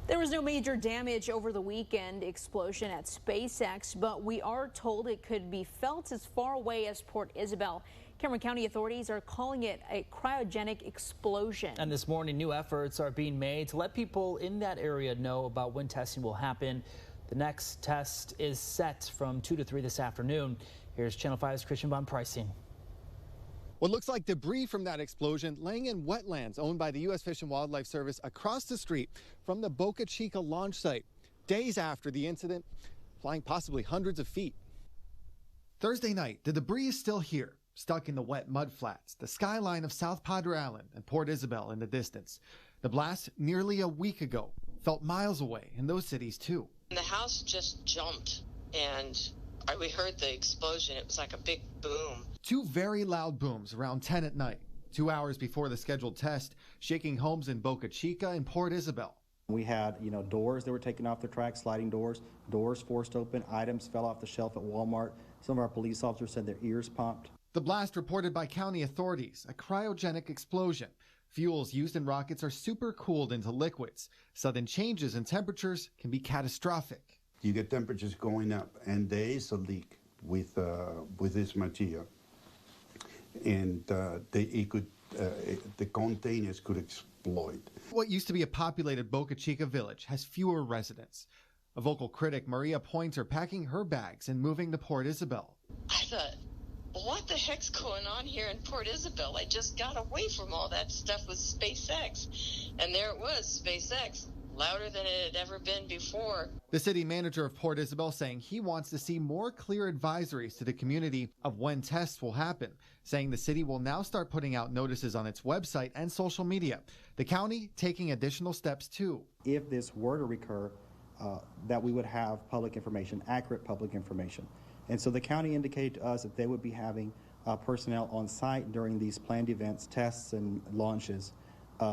There was no major damage over the weekend explosion at SpaceX, but we are told it could be felt as far away as Port Isabel. Cameron County authorities are calling it a cryogenic explosion. And this morning, new efforts are being made to let people in that area know about when testing will happen. The next test is set from 2 to 3 this afternoon. Here's Channel 5's Christian Von Preissing. What looks like debris from that explosion laying in wetlands owned by the U.S. Fish and Wildlife Service across the street from the Boca Chica launch site. Days after the incident, flying possibly hundreds of feet. Thursday night, the debris is still here, stuck in the wet mud flats, the skyline of South Padre Island and Port Isabel in the distance. The blast nearly a week ago felt miles away in those cities too. The house just jumped and we heard the explosion. It was like a big boom. Two very loud booms around 10 at night, 2 hours before the scheduled test, shaking homes in Boca Chica and Port Isabel. We had, doors that were taken off the track, sliding doors forced open, items fell off the shelf at Walmart. Some of our police officers said their ears popped. The blast reported by county authorities, a cryogenic explosion. Fuels used in rockets are supercooled into liquids. Sudden changes in temperatures can be catastrophic. You get temperatures going up, and there is a leak with this material, and the containers could explode. What used to be a populated Boca Chica village has fewer residents. A vocal critic, Maria Pointer, packing her bags and moving to Port Isabel. I thought, what the heck's going on here in Port Isabel? I just got away from all that stuff with SpaceX, and there it was, SpaceX. Louder than it had ever been before. The city manager of Port Isabel saying he wants to see more clear advisories to the community of when tests will happen, saying the city will now start putting out notices on its website and social media. The county taking additional steps too. If this were to recur, that we would have public information, accurate public information. And so the county indicated to us that they would be having personnel on site during these planned events, tests and launches,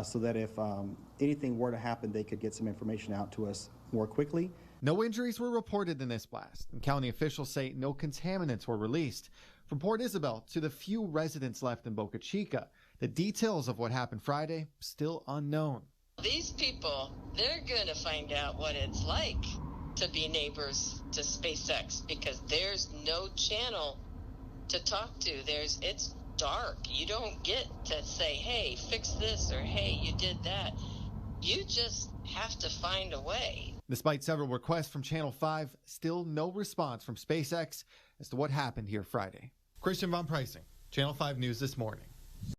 so that if anything were to happen, they could get some information out to us more quickly. No injuries were reported in this blast, and county officials say no contaminants were released. From Port Isabel to the few residents left in Boca Chica, the details of what happened Friday still unknown. These people, they're going to find out what it's like to be neighbors to SpaceX, because there's no channel to talk to. It's dark. You don't get to say, hey, fix this, or hey, you did that. You just have to find a way. Despite several requests from Channel 5, still no response from SpaceX as to what happened here Friday. Christian Von Preissing, Channel 5 News this morning.